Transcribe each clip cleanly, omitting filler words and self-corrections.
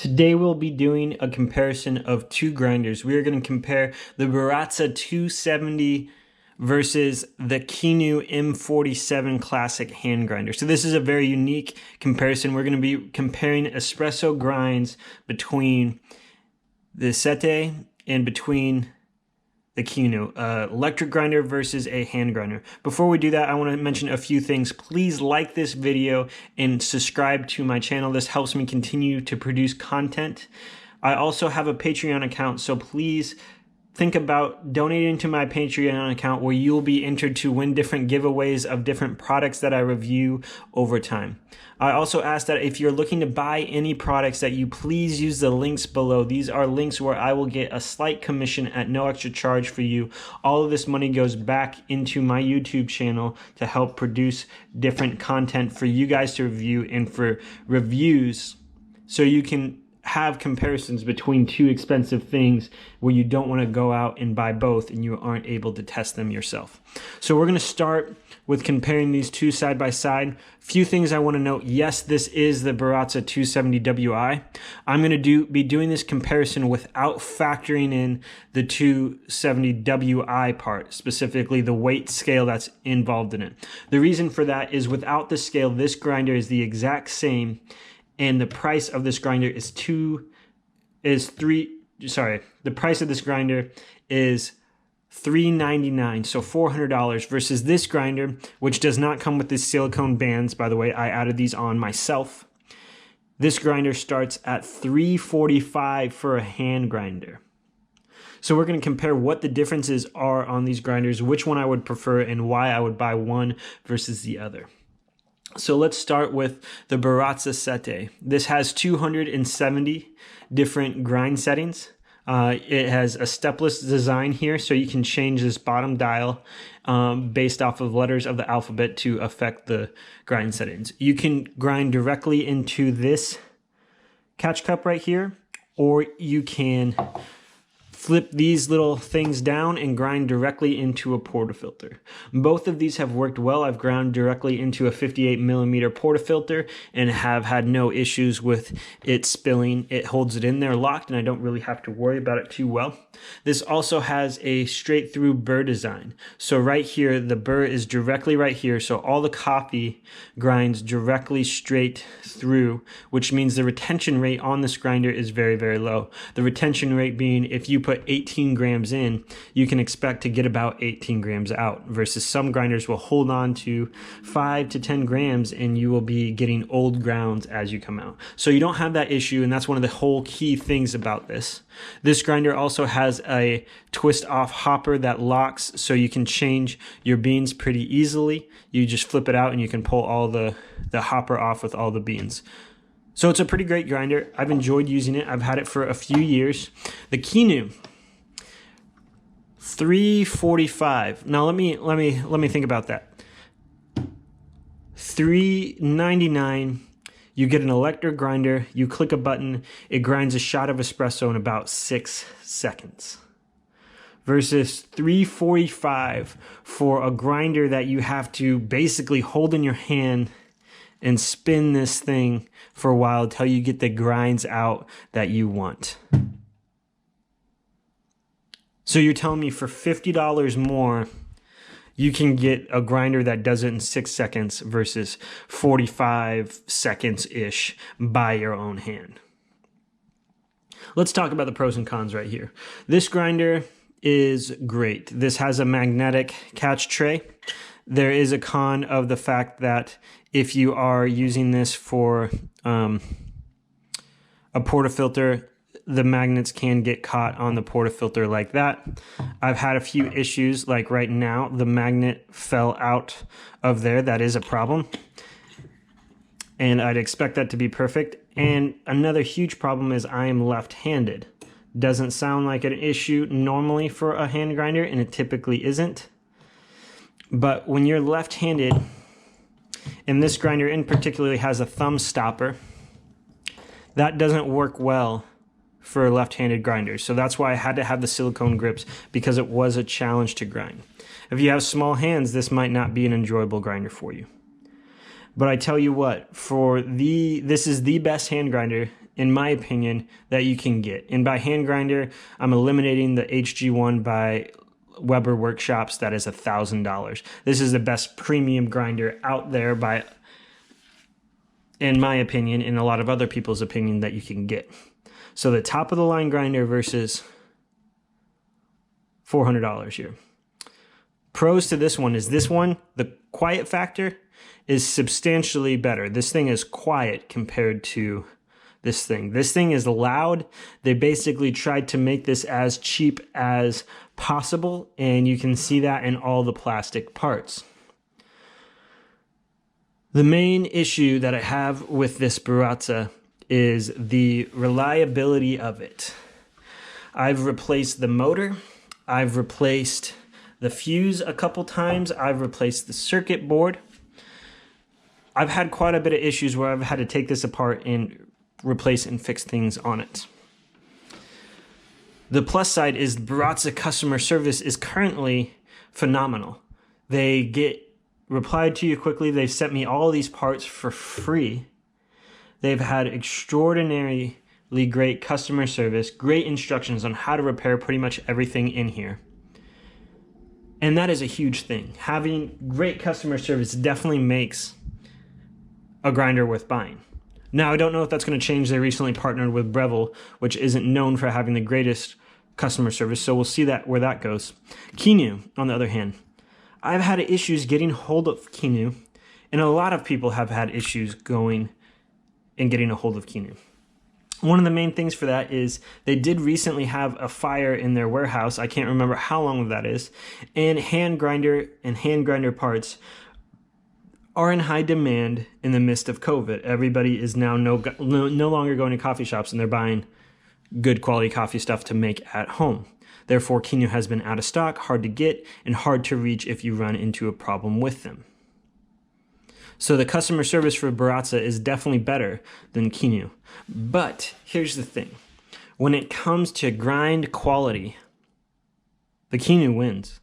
Today we'll be doing a comparison of two grinders. We are going to compare the Baratza 270 versus the Kinu M47 classic hand grinder. So this is a very unique comparison. We're going to be comparing espresso grinds between the Sette and between the Kinu, electric grinder versus a hand grinder. Before we do that, I want to mention a few things. Please like this video and subscribe to my channel. This helps me continue to produce content. I also have a Patreon account, so please think about donating to my Patreon account where you'll be entered to win different giveaways of different products that I review over time. I also ask that if you're looking to buy any products that you please use the links below. These are links where I will get a slight commission at no extra charge for you. All of this money goes back into my YouTube channel to help produce different content for you guys to review and for reviews so you can have comparisons between two expensive things where you don't want to go out and buy both and you aren't able to test them yourself. So we're going to start with comparing these two side by side. Few things I want to note. Yes, this is the Baratza 270 WI. I'm going to be doing this comparison without factoring in the 270 WI part, specifically the weight scale that's involved in it. The reason for that is without the scale, this grinder is the exact same, and the price of this grinder is the price of this grinder is $399, so $400, versus this grinder, which does not come with the silicone bands. By the way, I added these on myself. This grinder starts at $345 for a hand grinder. So we're going to compare what the differences are on these grinders, which one I would prefer, and why I would buy one versus the other. So let's start with the Baratza Sette. This has 270 different grind settings. It has a stepless design here, so you can change this bottom dial based off of letters of the alphabet to affect the grind settings. You can grind directly into this catch cup right here, or you can flip these little things down and grind directly into a portafilter. Both of these have worked well. I've ground directly into a 58mm portafilter and have had no issues with it spilling. It holds it in there locked and I don't really have to worry about it too well. This also has a straight through burr design. So right here, the burr is directly right here. So all the coffee grinds directly straight through, which means the retention rate on this grinder is very, very low. The retention rate being if you put 18 grams in, you can expect to get about 18 grams out, versus some grinders will hold on to 5 to 10 grams and you will be getting old grounds as you come out. So you don't have that issue, and that's one of the whole key things about this. This grinder also has a twist off hopper that locks, so you can change your beans pretty easily. You just flip it out and you can pull all the hopper off with all the beans. So it's a pretty great grinder. I've enjoyed using it. I've had it for a few years. The Kinu, $345. Now let me think about that. $399. You get an electric grinder. You click a button. It grinds a shot of espresso in about 6 seconds. Versus $345 for a grinder that you have to basically hold in your hand and spin this thing for a while until you get the grinds out that you want. So you're telling me for $50 more, you can get a grinder that does it in 6 seconds versus 45 seconds-ish by your own hand. Let's talk about the pros and cons right here. This grinder is great. This has a magnetic catch tray. There is a con of the fact that if you are using this for a portafilter, the magnets can get caught on the portafilter like that. I've had a few issues, like right now, the magnet fell out of there. That is a problem. And I'd expect that to be perfect. And another huge problem is I am left-handed. Doesn't sound like an issue normally for a hand grinder, and it typically isn't. But when you're left-handed, and this grinder in particular has a thumb stopper, that doesn't work well for left-handed grinders. So that's why I had to have the silicone grips, because it was a challenge to grind. If you have small hands, this might not be an enjoyable grinder for you. But I tell you what, this is the best hand grinder in my opinion, that you can get. And by hand grinder, I'm eliminating the HG1 by Weber Workshops. That is $1,000. This is the best premium grinder out there by, in my opinion, and a lot of other people's opinion, that you can get. So the top of the line grinder versus $400 here. Pros to this one is the quiet factor is substantially better. This thing is quiet compared to this thing. This thing is loud. They basically tried to make this as cheap as possible, and you can see that in all the plastic parts. The main issue that I have with this Baratza is the reliability of it. I've replaced the motor. I've replaced the fuse a couple times. I've replaced the circuit board. I've had quite a bit of issues where I've had to take this apart and replace and fix things on it. The plus side is Baratza customer service is currently phenomenal. They get replied to you quickly. They've sent me all these parts for free. They've had extraordinarily great customer service, great instructions on how to repair pretty much everything in here. And that is a huge thing. Having great customer service definitely makes a grinder worth buying. Now, I don't know if that's going to change. They recently partnered with Breville, which isn't known for having the greatest customer service, so we'll see that where that goes. Kinu, on the other hand, I've had issues getting hold of Kinu, and a lot of people have had issues going and getting a hold of Kinu. One of the main things for that is they did recently have a fire in their warehouse. I can't remember how long that is. And hand grinder parts are in high demand in the midst of COVID. Everybody is now no longer going to coffee shops, and they're buying good quality coffee stuff to make at home. Therefore, Kinu has been out of stock, hard to get, and hard to reach if you run into a problem with them. So the customer service for Baratza is definitely better than Kinu. But here's the thing. When it comes to grind quality, the Kinu wins.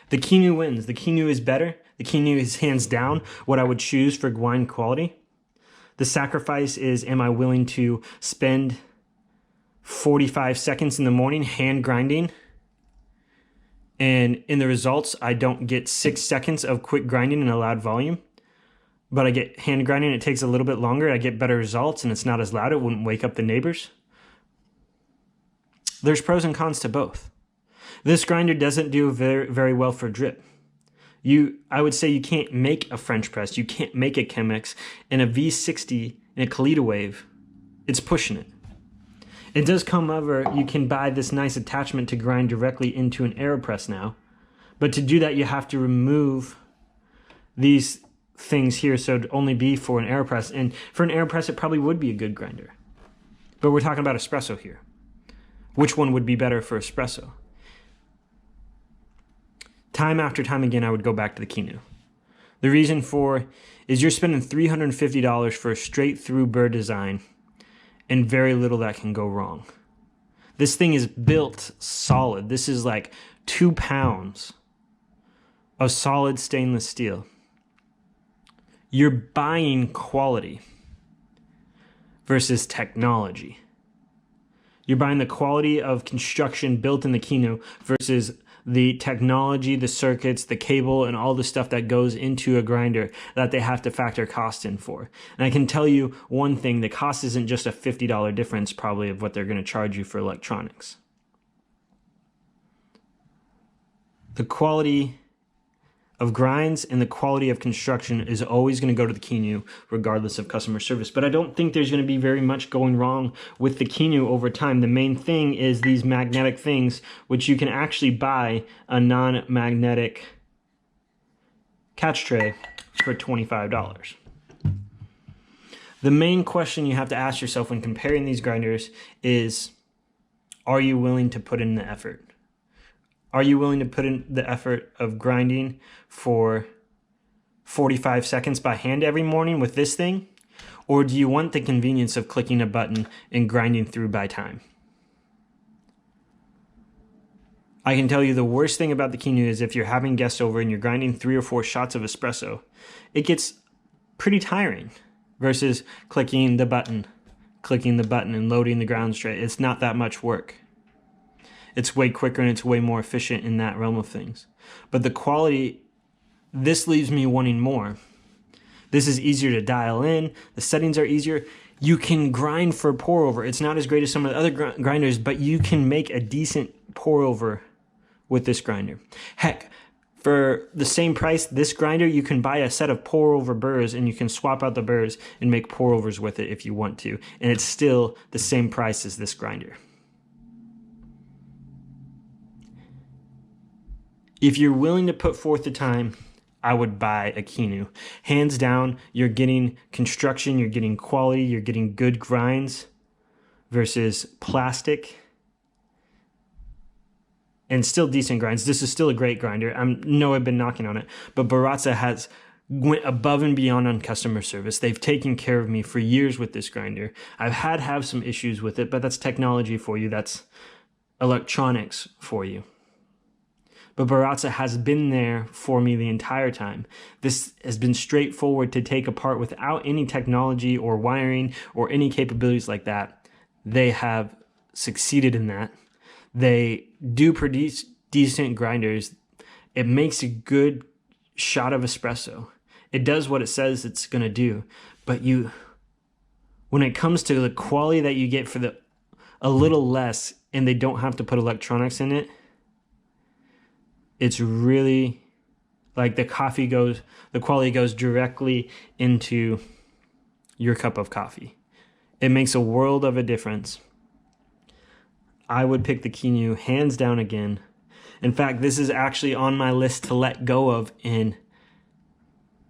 The Kinu wins. The Kinu is better. The Kinu is hands down what I would choose for grind quality. The sacrifice is, am I willing to spend 45 seconds in the morning hand grinding, and in the results I don't get 6 seconds of quick grinding in a loud volume, but I get hand grinding, it takes a little bit longer, I get better results, and it's not as loud, it wouldn't wake up the neighbors. There's pros and cons to both. This grinder doesn't do very, very well for drip. I would say you can't make a French press, you can't make a Chemex, and a V60 in a Kalita Wave, it's pushing it. It does come over, you can buy this nice attachment to grind directly into an AeroPress now, but to do that you have to remove these things here, so it'd only be for an AeroPress, and for an AeroPress it probably would be a good grinder. But we're talking about Espresso here. Which one would be better for Espresso? Time after time again, I would go back to the Kinu. The reason for is you're spending $350 for a straight through burr design and very little that can go wrong. This thing is built solid. This is like 2 pounds of solid stainless steel. You're buying quality versus technology. You're buying the quality of construction built in the Kinu versus the technology, the circuits, the cable, and all the stuff that goes into a grinder that they have to factor cost in for. And I can tell you one thing, the cost isn't just a $50 difference probably of what they're going to charge you for electronics. The quality of grinds and the quality of construction is always going to go to the Kinu regardless of customer service. But I don't think there's going to be very much going wrong with the Kinu over time. The main thing is these magnetic things, which you can actually buy a non-magnetic catch tray for $25. The main question you have to ask yourself when comparing these grinders is, are you willing to put in the effort? Are you willing to put in the effort of grinding for 45 seconds by hand every morning with this thing? Or do you want the convenience of clicking a button and grinding through by time? I can tell you the worst thing about the Kinu is if you're having guests over and you're grinding 3 or 4 shots of espresso, it gets pretty tiring versus clicking the button, clicking the button and loading the ground tray. It's not that much work. It's way quicker and it's way more efficient in that realm of things. But the quality, this leaves me wanting more. This is easier to dial in. The settings are easier. You can grind for pour over. It's not as great as some of the other grinders, but you can make a decent pour over with this grinder. Heck, for the same price, this grinder, you can buy a set of pour over burrs and you can swap out the burrs and make pour overs with it if you want to. And it's still the same price as this grinder. If you're willing to put forth the time, I would buy a Kinu. Hands down, you're getting construction, you're getting quality, you're getting good grinds versus plastic and still decent grinds. This is still a great grinder. I've been knocking on it, but Baratza has went above and beyond on customer service. They've taken care of me for years with this grinder. I've have some issues with it, but that's technology for you. That's electronics for you. But Baratza has been there for me the entire time. This has been straightforward to take apart without any technology or wiring or any capabilities like that. They have succeeded in that. They do produce decent grinders. It makes a good shot of espresso. It does what it says it's going to do. But when it comes to the quality that you get for a little less and they don't have to put electronics in it, it's really like the quality goes directly into your cup of coffee. It makes a world of a difference. I would pick the Kinu hands down again. In fact, this is actually on my list to let go of and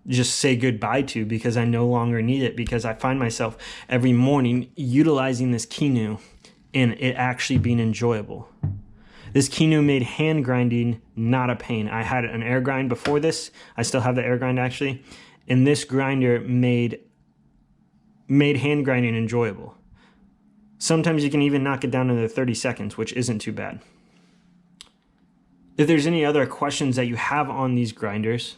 just say goodbye to because I no longer need it, because I find myself every morning utilizing this Kinu and it actually being enjoyable. This Kinu made hand grinding not a pain. I had an air grind before this. I still have the air grind actually. And this grinder made hand grinding enjoyable. Sometimes you can even knock it down to 30 seconds, which isn't too bad. If there's any other questions that you have on these grinders,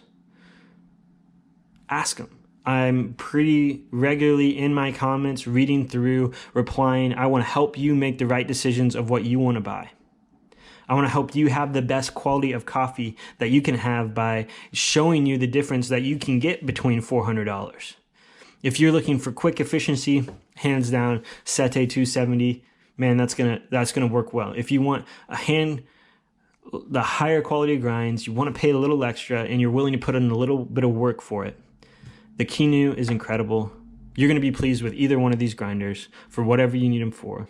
ask them. I'm pretty regularly in my comments, reading through, replying. I want to help you make the right decisions of what you want to buy. I want to help you have the best quality of coffee that you can have by showing you the difference that you can get between $400. If you're looking for quick efficiency, hands down, Sette 270, man, that's gonna work well. If you want the higher quality grinds, you want to pay a little extra, and you're willing to put in a little bit of work for it, the Kinu is incredible. You're going to be pleased with either one of these grinders for whatever you need them for.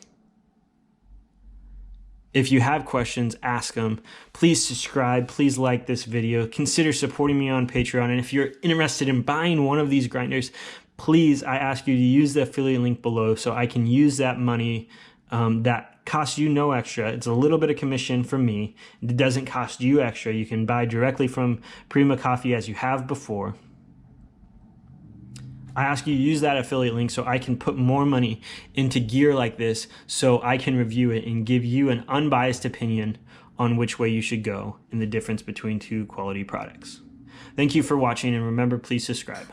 If you have questions, ask them. Please subscribe. Please like this video. Consider supporting me on Patreon. And if you're interested in buying one of these grinders, please, I ask you to use the affiliate link below so I can use that money that costs you no extra. It's a little bit of commission from me. It doesn't cost you extra. You can buy directly from Prima Coffee as you have before. I ask you to use that affiliate link so I can put more money into gear like this so I can review it and give you an unbiased opinion on which way you should go and the difference between two quality products. Thank you for watching, and remember, please subscribe.